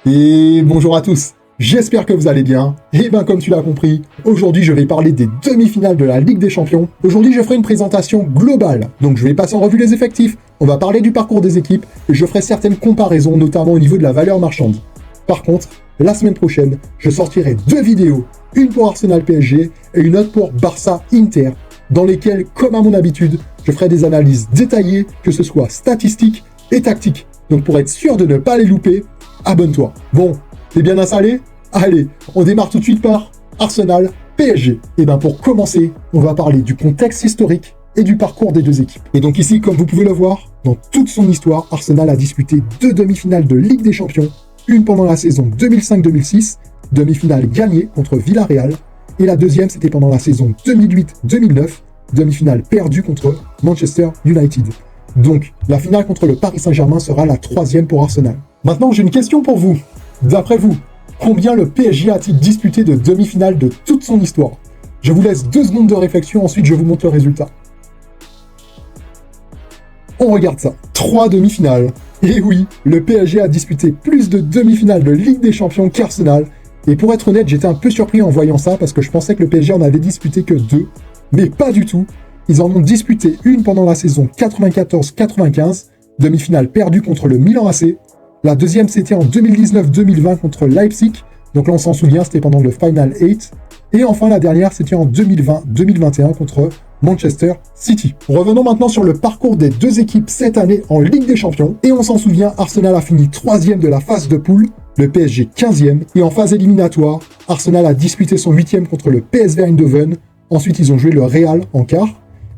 Et bonjour à tous, j'espère que vous allez bien. Et ben comme tu l'as compris, aujourd'hui je vais parler des demi-finales de la Ligue des Champions. Aujourd'hui je ferai une présentation globale, donc je vais passer en revue les effectifs, on va parler du parcours des équipes, et je ferai certaines comparaisons, notamment au niveau de la valeur marchande. Par contre, la semaine prochaine, je sortirai 2 vidéos, une pour Arsenal PSG et une autre pour Barça Inter, dans lesquelles, comme à mon habitude, je ferai des analyses détaillées, que ce soit statistiques et tactiques. Donc pour être sûr de ne pas les louper, abonne-toi. Bon, t'es bien installé? Allez, on démarre tout de suite par Arsenal PSG. Et bien pour commencer, on va parler du contexte historique et du parcours des deux équipes. Et donc ici, comme vous pouvez le voir, dans toute son histoire, Arsenal a disputé 2 demi-finales de Ligue des Champions, une pendant la saison 2005-2006, demi-finale gagnée contre Villarreal, et la deuxième c'était pendant la saison 2008-2009, demi-finale perdue contre Manchester United. Donc, la finale contre le Paris Saint-Germain sera la 3e pour Arsenal. Maintenant, j'ai une question pour vous. D'après vous, combien le PSG a-t-il disputé de demi-finales de toute son histoire? Je vous laisse 2 secondes de réflexion, ensuite je vous montre le résultat. On regarde ça. 3 demi-finales. Et oui, le PSG a disputé plus de demi-finales de Ligue des Champions qu'Arsenal. Et pour être honnête, j'étais un peu surpris en voyant ça, parce que je pensais que le PSG en avait disputé que 2. Mais pas du tout. Ils en ont disputé une pendant la saison 94-95, demi-finale perdue contre le Milan AC. La deuxième, c'était en 2019-2020 contre Leipzig. Donc là, on s'en souvient, c'était pendant le Final 8. Et enfin, la dernière, c'était en 2020-2021 contre Manchester City. Revenons maintenant sur le parcours des deux équipes cette année en Ligue des Champions. Et on s'en souvient, Arsenal a fini 3e de la phase de poule, le PSG 15e. Et en phase éliminatoire, Arsenal a disputé son 8e contre le PSV Eindhoven. Ensuite, ils ont joué le Real en quart.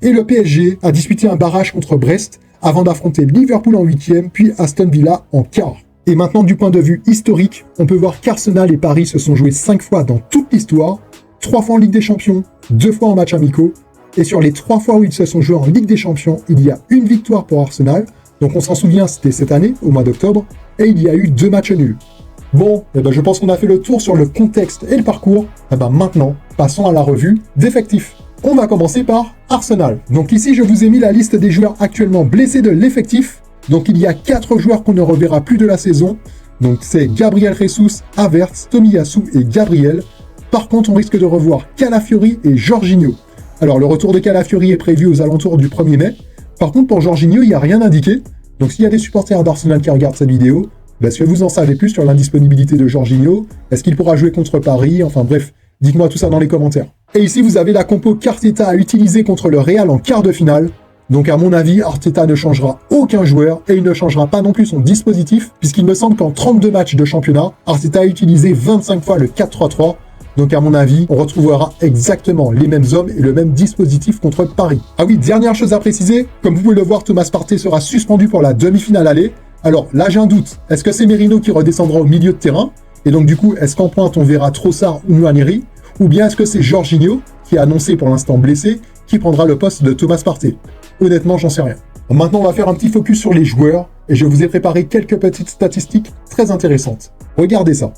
Et le PSG a disputé un barrage contre Brest avant d'affronter Liverpool en 8e, puis Aston Villa en quart. Et maintenant, du point de vue historique, on peut voir qu'Arsenal et Paris se sont joués 5 fois dans toute l'histoire, 3 fois en Ligue des Champions, 2 fois en matchs amicaux, et sur les 3 fois où ils se sont joués en Ligue des Champions, il y a une victoire pour Arsenal, donc on s'en souvient, c'était cette année, au mois d'octobre, et il y a eu 2 matchs nuls. Bon, je pense qu'on a fait le tour sur le contexte et le parcours. Maintenant, passons à la revue d'effectifs. On va commencer par Arsenal. Donc ici, je vous ai mis la liste des joueurs actuellement blessés de l'effectif. Donc il y a 4 joueurs qu'on ne reverra plus de la saison. Donc c'est Gabriel Jesus, Havertz, Tomiyasu et Gabriel. Par contre, on risque de revoir Calafiori et Jorginho. Alors le retour de Calafiori est prévu aux alentours du 1er mai. Par contre, pour Jorginho, il n'y a rien indiqué. Donc s'il y a des supporters d'Arsenal qui regardent cette vidéo, est-ce que vous en savez plus sur l'indisponibilité de Jorginho? Est-ce qu'il pourra jouer contre Paris? Enfin bref, dites-moi tout ça dans les commentaires. Et ici, vous avez la compo qu'Arteta a utilisée contre le Real en quart de finale. Donc à mon avis, Arteta ne changera aucun joueur et il ne changera pas non plus son dispositif, puisqu'il me semble qu'en 32 matchs de championnat, Arteta a utilisé 25 fois le 4-3-3. Donc à mon avis, on retrouvera exactement les mêmes hommes et le même dispositif contre Paris. Ah oui, dernière chose à préciser, comme vous pouvez le voir, Thomas Partey sera suspendu pour la demi-finale aller. Alors là, j'ai un doute. Est-ce que c'est Merino qui redescendra au milieu de terrain? Et donc du coup, est-ce qu'en pointe, on verra Trossard ou Nwaneri? Ou bien est-ce que c'est Jorginho, qui est annoncé pour l'instant blessé, qui prendra le poste de Thomas Partey? Honnêtement, j'en sais rien. Maintenant, on va faire un petit focus sur les joueurs, et je vous ai préparé quelques petites statistiques très intéressantes. Regardez ça.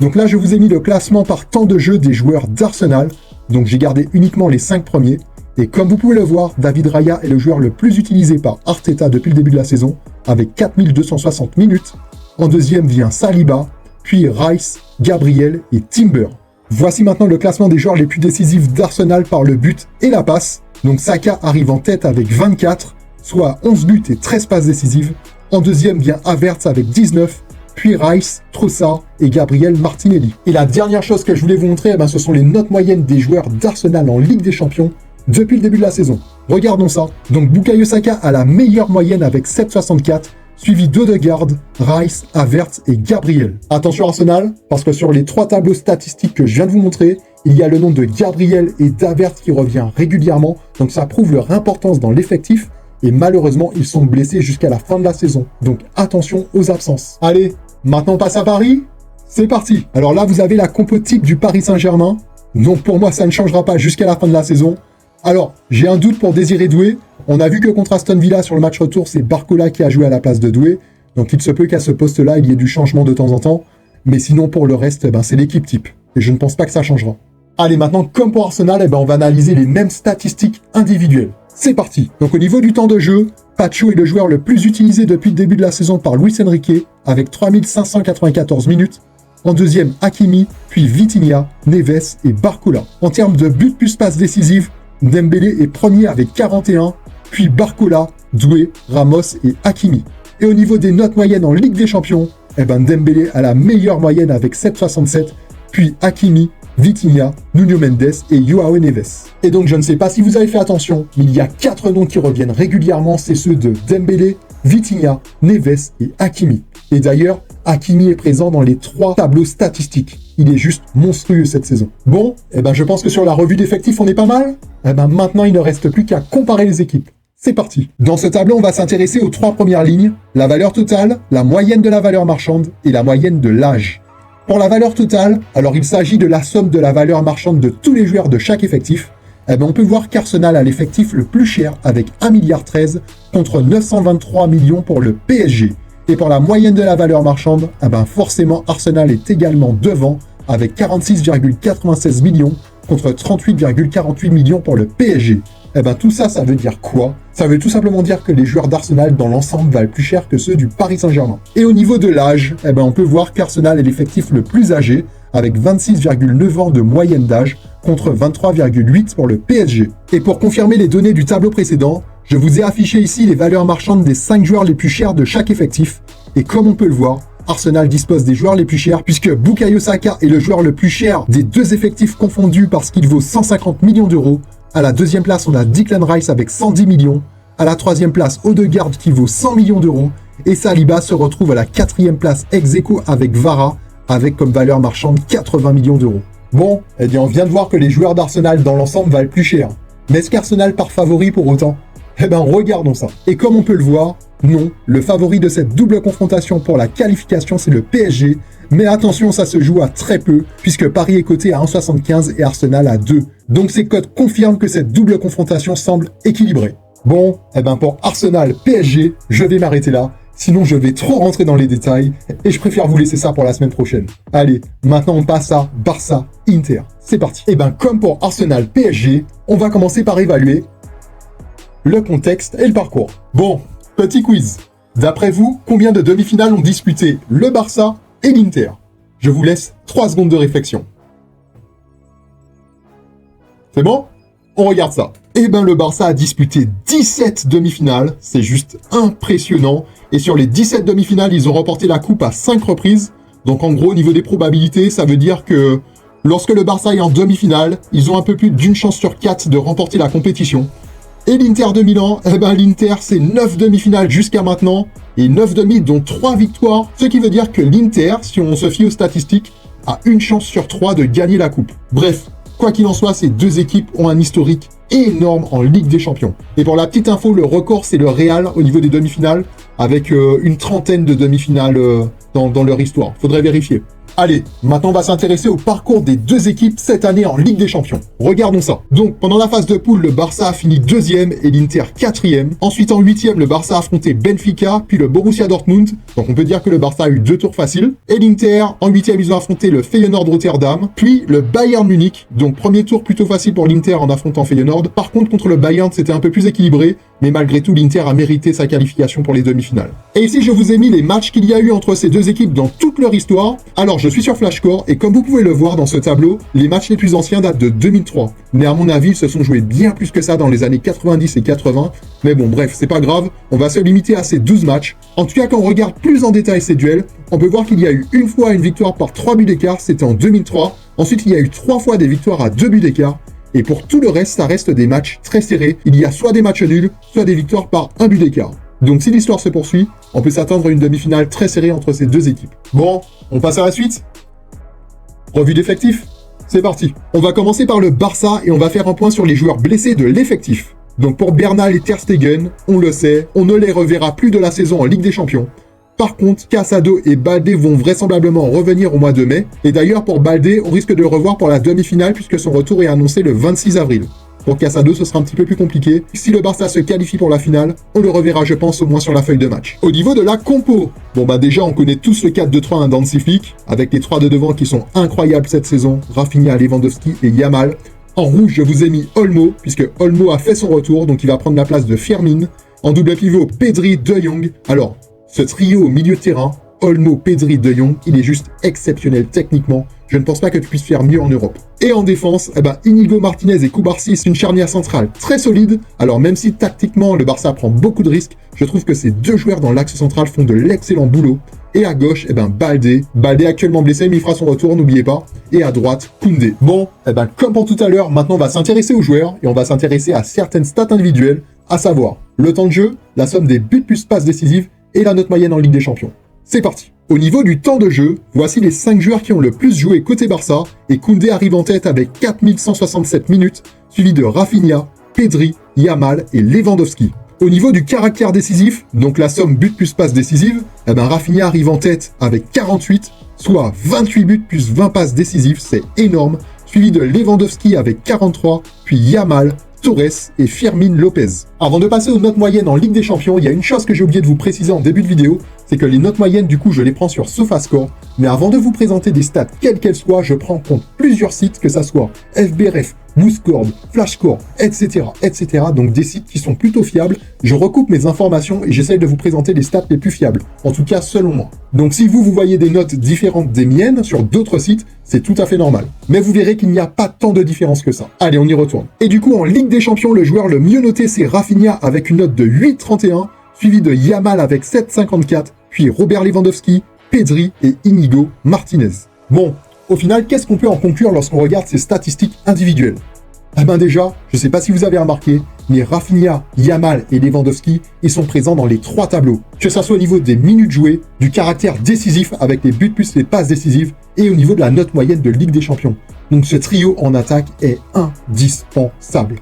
Donc là, je vous ai mis le classement par temps de jeu des joueurs d'Arsenal, donc j'ai gardé uniquement les 5 premiers, et comme vous pouvez le voir, David Raya est le joueur le plus utilisé par Arteta depuis le début de la saison, avec 4260 minutes. En deuxième vient Saliba, puis Rice, Gabriel et Timber. Voici maintenant le classement des joueurs les plus décisifs d'Arsenal par le but et la passe. Donc Saka arrive en tête avec 24, soit 11 buts et 13 passes décisives. En deuxième vient Havertz avec 19, puis Rice, Trossard et Gabriel Martinelli. Et la dernière chose que je voulais vous montrer, ce sont les notes moyennes des joueurs d'Arsenal en Ligue des Champions depuis le début de la saison. Regardons ça. Donc Bukayo Saka a la meilleure moyenne avec 7,64, suivi d'Odegaard, Rice, Havertz et Gabriel. Attention Arsenal, parce que sur les 3 tableaux statistiques que je viens de vous montrer, il y a le nom de Gabriel et d'Havertz qui revient régulièrement, donc ça prouve leur importance dans l'effectif, et malheureusement, ils sont blessés jusqu'à la fin de la saison. Donc attention aux absences. Allez, maintenant on passe à Paris. C'est parti. Alors là, vous avez la compo type du Paris Saint-Germain. Donc pour moi, ça ne changera pas jusqu'à la fin de la saison. Alors, j'ai un doute pour Désiré Doué. On a vu que contre Aston Villa, sur le match retour, c'est Barcola qui a joué à la place de Doué. Donc il se peut qu'à ce poste-là, il y ait du changement de temps en temps. Mais sinon, pour le reste, c'est l'équipe type. Et je ne pense pas que ça changera. Allez, maintenant, comme pour Arsenal, on va analyser les mêmes statistiques individuelles. C'est parti. Donc au niveau du temps de jeu, Pacho est le joueur le plus utilisé depuis le début de la saison par Luis Enrique, avec 3594 minutes. En deuxième, Hakimi, puis Vitinha, Neves et Barcola. En termes de buts plus passes décisives, Dembélé est premier avec 41, puis Barcola, Doué, Ramos et Hakimi. Et au niveau des notes moyennes en Ligue des Champions, Dembélé a la meilleure moyenne avec 7,67, puis Hakimi, Vitinha, Nuno Mendes et João Neves. Et donc je ne sais pas si vous avez fait attention, mais il y a 4 noms qui reviennent régulièrement, c'est ceux de Dembélé, Vitinha, Neves et Hakimi. Et d'ailleurs, Hakimi est présent dans les 3 tableaux statistiques. Il est juste monstrueux cette saison. Bon, je pense que sur la revue d'effectifs, on est pas mal. Maintenant, il ne reste plus qu'à comparer les équipes. C'est parti. Dans ce tableau, on va s'intéresser aux 3 premières lignes, la valeur totale, la moyenne de la valeur marchande et la moyenne de l'âge. Pour la valeur totale, alors il s'agit de la somme de la valeur marchande de tous les joueurs de chaque effectif. On peut voir qu'Arsenal a l'effectif le plus cher avec 1,13 milliard contre 923 millions pour le PSG. Et pour la moyenne de la valeur marchande, forcément Arsenal est également devant avec 46,96 millions contre 38,48 millions pour le PSG. Tout ça, ça veut dire quoi? Ça veut tout simplement dire que les joueurs d'Arsenal dans l'ensemble valent plus cher que ceux du Paris Saint-Germain. Et au niveau de l'âge, on peut voir qu'Arsenal est l'effectif le plus âgé avec 26,9 ans de moyenne d'âge contre 23,8 pour le PSG. Et pour confirmer les données du tableau précédent, je vous ai affiché ici les valeurs marchandes des 5 joueurs les plus chers de chaque effectif. Et comme on peut le voir, Arsenal dispose des joueurs les plus chers puisque Bukayo Saka est le joueur le plus cher des 2 effectifs confondus parce qu'il vaut 150 millions d'euros. À la 2e place, on a Declan Rice avec 110 millions. À la 3e place, Odegaard qui vaut 100 millions d'euros. Et Saliba se retrouve à la 4e place ex-aequo avec Vara, avec comme valeur marchande 80 millions d'euros. Bon, on vient de voir que les joueurs d'Arsenal dans l'ensemble valent plus cher. Mais est-ce qu'Arsenal part favori pour autant? Regardons ça. Et comme on peut le voir, non, le favori de cette double confrontation pour la qualification, c'est le PSG. Mais attention, ça se joue à très peu, puisque Paris est coté à 1,75 et Arsenal à 2. Donc ces cotes confirment que cette double confrontation semble équilibrée. Bon, pour Arsenal PSG, je vais m'arrêter là. Sinon, je vais trop rentrer dans les détails et je préfère vous laisser ça pour la semaine prochaine. Allez, maintenant on passe à Barça Inter. C'est parti. Comme pour Arsenal PSG, on va commencer par évaluer le contexte et le parcours. Bon, petit quiz. D'après vous, combien de demi-finales ont disputé le Barça et l'Inter? Je vous laisse 3 secondes de réflexion. C'est bon? On regarde ça. Le Barça a disputé 17 demi-finales, c'est juste impressionnant. Et sur les 17 demi-finales, ils ont remporté la coupe à 5 reprises. Donc en gros, au niveau des probabilités, ça veut dire que lorsque le Barça est en demi-finale, ils ont un peu plus d'une chance sur 4 de remporter la compétition. Et l'Inter de Milan, l'Inter c'est 9 demi-finales jusqu'à maintenant, et 9 demi dont 3 victoires, ce qui veut dire que l'Inter, si on se fie aux statistiques, a une chance sur 3 de gagner la coupe. Bref, quoi qu'il en soit, ces 2 équipes ont un historique énorme en Ligue des Champions. Et pour la petite info, le record c'est le Real au niveau des demi-finales, avec une trentaine de demi-finales dans leur histoire. Faudrait vérifier. Allez, maintenant on va s'intéresser au parcours des 2 équipes cette année en Ligue des Champions. Regardons ça. Donc, pendant la phase de poule, le Barça a fini 2e et l'Inter 4e. Ensuite, en 8e, le Barça a affronté Benfica, puis le Borussia Dortmund. Donc, on peut dire que le Barça a eu 2 tours faciles. Et l'Inter, en 8e, ils ont affronté le Feyenoord Rotterdam, puis le Bayern Munich. Donc, premier tour plutôt facile pour l'Inter en affrontant Feyenoord. Par contre, contre le Bayern, c'était un peu plus équilibré. Mais malgré tout, l'Inter a mérité sa qualification pour les demi-finales. Et ici, je vous ai mis les matchs qu'il y a eu entre ces 2 équipes dans toute leur histoire. Alors, je suis sur Flashscore, et comme vous pouvez le voir dans ce tableau, les matchs les plus anciens datent de 2003. Mais à mon avis, ils se sont joués bien plus que ça dans les années 90 et 80. Mais bon, bref, c'est pas grave, on va se limiter à ces 12 matchs. En tout cas, quand on regarde plus en détail ces duels, on peut voir qu'il y a eu une fois une victoire par 3 buts d'écart, c'était en 2003. Ensuite, il y a eu 3 fois des victoires à 2 buts d'écart. Et pour tout le reste, ça reste des matchs très serrés. Il y a soit des matchs nuls, soit des victoires par 1 but d'écart. Donc si l'histoire se poursuit, on peut s'attendre à une demi-finale très serrée entre ces 2 équipes. Bon, on passe à la suite. Revue d'effectifs. C'est parti. On va commencer par le Barça et on va faire un point sur les joueurs blessés de l'effectif. Donc pour Bernal et Ter Stegen, on le sait, on ne les reverra plus de la saison en Ligue des Champions. Par contre, Casado et Baldé vont vraisemblablement revenir au mois de mai. Et d'ailleurs, pour Baldé, on risque de le revoir pour la demi-finale puisque son retour est annoncé le 26 avril. Pour Casado, ce sera un petit peu plus compliqué. Si le Barça se qualifie pour la finale, on le reverra, je pense, au moins sur la feuille de match. Au niveau de la compo, déjà, on connaît tous le 4-2-3 d'un Hansi Flick, avec les 3 de devant qui sont incroyables cette saison, Rafinha, Lewandowski et Yamal. En rouge, je vous ai mis Olmo, puisque Olmo a fait son retour, donc il va prendre la place de Firmin. En double pivot, Pedri, De Jong. Alors, ce trio au milieu de terrain, Olmo, Pedri, De Jong, il est juste exceptionnel techniquement. Je ne pense pas que tu puisses faire mieux en Europe. Et en défense, Inigo Martinez et Cubarsí, c'est une charnière centrale très solide. Alors même si tactiquement le Barça prend beaucoup de risques, je trouve que ces deux joueurs dans l'axe central font de l'excellent boulot. Et à gauche, Baldé. Baldé actuellement blessé, mais il fera son retour, n'oubliez pas. Et à droite, Koundé. Bon, comme pour tout à l'heure, maintenant on va s'intéresser aux joueurs et on va s'intéresser à certaines stats individuelles, à savoir le temps de jeu, la somme des buts plus passes décisives et la note moyenne en Ligue des Champions. C'est parti. Au niveau du temps de jeu, voici les 5 joueurs qui ont le plus joué côté Barça, et Koundé arrive en tête avec 4167 minutes, suivi de Rafinha, Pedri, Yamal et Lewandowski. Au niveau du caractère décisif, donc la somme but plus passe décisive, Rafinha arrive en tête avec 48, soit 28 buts plus 20 passes décisives, c'est énorme, suivi de Lewandowski avec 43, puis Yamal, Torres et Fermín López. Avant de passer aux notes moyennes en Ligue des Champions, il y a une chose que j'ai oublié de vous préciser en début de vidéo, c'est que les notes moyennes, du coup, je les prends sur SofaScore, mais avant de vous présenter des stats, quelles qu'elles soient, je prends en compte plusieurs sites, que ça soit FBref, WhoScored, FlashScore, etc., etc., donc des sites qui sont plutôt fiables. Je recoupe mes informations et j'essaye de vous présenter les stats les plus fiables, en tout cas selon moi. Donc si vous voyez des notes différentes des miennes sur d'autres sites, c'est tout à fait normal. Mais vous verrez qu'il n'y a pas tant de différence que ça. Allez, on y retourne. Et du coup, en Ligue des Champions, le joueur le mieux noté, c'est Rafinha avec une note de 8,31, suivi de Yamal avec 7,54, puis Robert Lewandowski, Pedri et Inigo Martinez. Bon, au final, qu'est-ce qu'on peut en conclure lorsqu'on regarde ces statistiques individuelles? Déjà, je ne sais pas si vous avez remarqué, mais Rafinha, Yamal et Lewandowski, ils sont présents dans les 3 tableaux. Que ça soit au niveau des minutes jouées, du caractère décisif avec les buts plus les passes décisives, et au niveau de la note moyenne de Ligue des Champions. Donc ce trio en attaque est indispensable.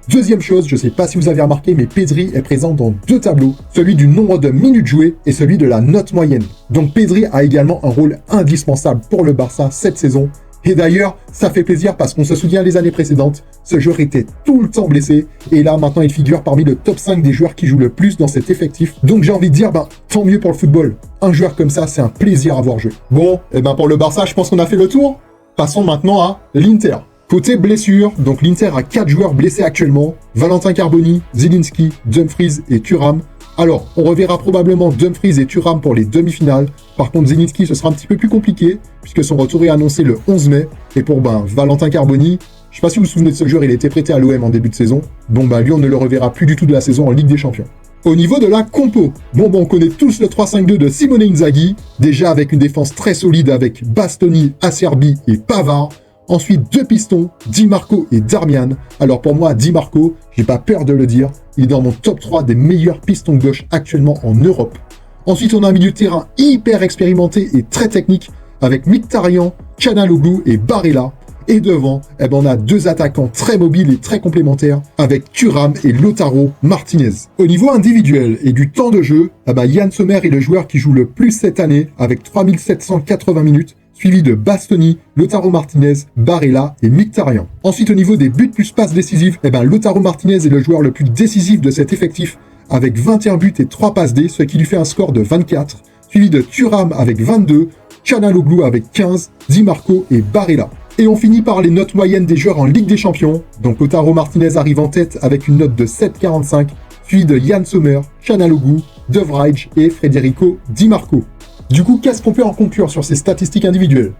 Deuxième chose, je ne sais pas si vous avez remarqué, mais Pedri est présent dans 2 tableaux, celui du nombre de minutes jouées et celui de la note moyenne. Donc Pedri a également un rôle indispensable pour le Barça cette saison. Et d'ailleurs, ça fait plaisir parce qu'on se souvient les années précédentes, ce joueur était tout le temps blessé, et là maintenant il figure parmi le top 5 des joueurs qui jouent le plus dans cet effectif. Donc j'ai envie de dire, tant mieux pour le football. Un joueur comme ça, c'est un plaisir à voir jouer. Bon, pour le Barça, je pense qu'on a fait le tour. Passons maintenant à l'Inter. Côté blessure, donc l'Inter a 4 joueurs blessés actuellement, Valentin Carboni, Zielinski, Dumfries et Thuram. Alors, on reverra probablement Dumfries et Thuram pour les demi-finales. Par contre, Zielinski, ce sera un petit peu plus compliqué, puisque son retour est annoncé le 11 mai. Et pour Valentin Carboni, je sais pas si vous vous souvenez de ce joueur, il était prêté à l'OM en début de saison. Lui, on ne le reverra plus du tout de la saison en Ligue des Champions. Au niveau de la compo, on connaît tous le 3-5-2 de Simone Inzaghi, déjà avec une défense très solide avec Bastoni, Acerbi et Pavard. Ensuite, 2 pistons, Di Marco et Darmian. Alors pour moi, Di Marco, j'ai pas peur de le dire, il est dans mon top 3 des meilleurs pistons de gauche actuellement en Europe. Ensuite, on a un milieu de terrain hyper expérimenté et très technique avec Mkhitaryan, Çalhanoğlu et Barella. Et devant, on a 2 attaquants très mobiles et très complémentaires avec Thuram et Lautaro Martinez. Au niveau individuel et du temps de jeu, Yann Sommer est le joueur qui joue le plus cette année avec 3780 minutes, suivi de Bastoni, Lautaro Martinez, Barella et Mkhitaryan. Ensuite, au niveau des buts plus passes décisives, Lautaro Martinez est le joueur le plus décisif de cet effectif avec 21 buts et 3 passes D, ce qui lui fait un score de 24, suivi de Thuram avec 22, Çalhanoğlu avec 15, Di Marco et Barella. Et on finit par les notes moyennes des joueurs en Ligue des Champions. Donc Lautaro Martinez arrive en tête avec une note de 7,45, suivi de Yann Sommer, Çalhanoğlu, De Vrij et Federico Di Marco. Du coup, qu'est-ce qu'on peut en conclure sur ces statistiques individuelles?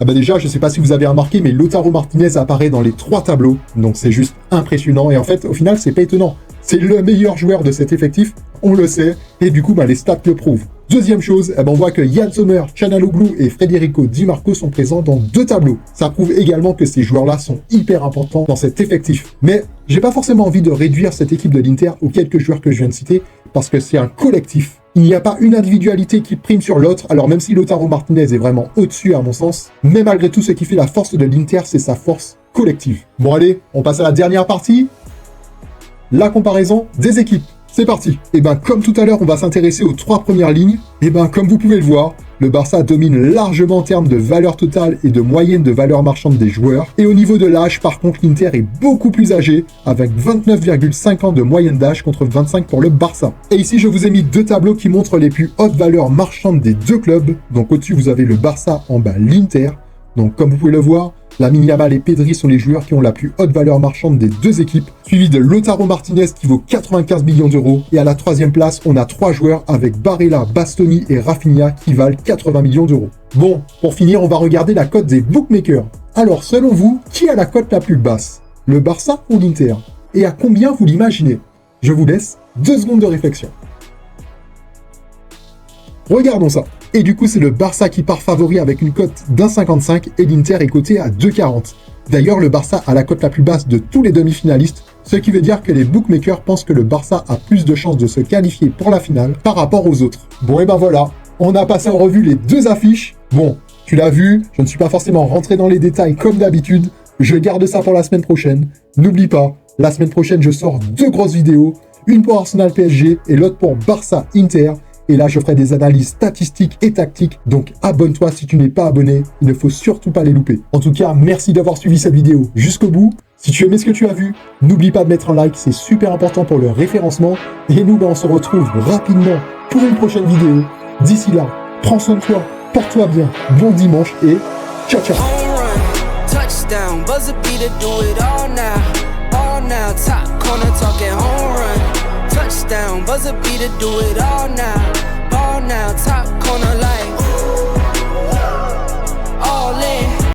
Déjà, je ne sais pas si vous avez remarqué, mais Lautaro Martinez apparaît dans les 3 tableaux, donc c'est juste impressionnant, et en fait, au final, c'est pas étonnant. C'est le meilleur joueur de cet effectif, on le sait, et du coup, les stats le prouvent. Deuxième chose, on voit que Yann Sommer, Çalhanoğlu et Federico Di Marco sont présents dans 2 tableaux. Ça prouve également que ces joueurs-là sont hyper importants dans cet effectif. Mais j'ai pas forcément envie de réduire cette équipe de l'Inter aux quelques joueurs que je viens de citer, parce que c'est un collectif. Il n'y a pas une individualité qui prime sur l'autre, alors même si Lautaro Martinez est vraiment au-dessus à mon sens, mais malgré tout, ce qui fait la force de l'Inter, c'est sa force collective. Bon allez, on passe à la dernière partie, la comparaison des équipes. C'est parti. Comme tout à l'heure, on va s'intéresser aux 3 premières lignes. Comme vous pouvez le voir, le Barça domine largement en termes de valeur totale et de moyenne de valeur marchande des joueurs. Et au niveau de l'âge, par contre, l'Inter est beaucoup plus âgé, avec 29,5 ans de moyenne d'âge contre 25 pour le Barça. Et ici, je vous ai mis 2 tableaux qui montrent les plus hautes valeurs marchandes des 2 clubs. Donc au-dessus, vous avez le Barça, en bas l'Inter. Donc comme vous pouvez le voir, Lamine Yamal et Pedri sont les joueurs qui ont la plus haute valeur marchande des deux équipes, suivi de Lautaro Martinez qui vaut 95 millions d'euros. Et à la troisième place, on a 3 joueurs avec Barella, Bastoni et Rafinha qui valent 80 millions d'euros. Bon, pour finir, on va regarder la cote des bookmakers. Alors selon vous, qui a la cote la plus basse? Le Barça ou l'Inter? Et à combien vous l'imaginez? Je vous laisse 2 secondes de réflexion. Regardons ça. Et du coup, c'est le Barça qui part favori avec une cote d'1,55 et l'Inter est coté à 2,40. D'ailleurs, le Barça a la cote la plus basse de tous les demi-finalistes, ce qui veut dire que les bookmakers pensent que le Barça a plus de chances de se qualifier pour la finale par rapport aux autres. Bon, et ben voilà, on a passé en revue les 2 affiches. Bon, tu l'as vu, je ne suis pas forcément rentré dans les détails comme d'habitude. Je garde ça pour la semaine prochaine. N'oublie pas, la semaine prochaine, je sors 2 grosses vidéos. Une pour Arsenal PSG et l'autre pour Barça Inter. Et là, je ferai des analyses statistiques et tactiques. Donc, abonne-toi si tu n'es pas abonné. Il ne faut surtout pas les louper. En tout cas, merci d'avoir suivi cette vidéo jusqu'au bout. Si tu aimais ce que tu as vu, n'oublie pas de mettre un like. C'est super important pour le référencement. Et nous, on se retrouve rapidement pour une prochaine vidéo. D'ici là, prends soin de toi, porte-toi bien. Bon dimanche et ciao, ciao. Touchdown, buzzer beater, do it all now, top corner talking home run. Touchdown, buzzer beater, do it all now.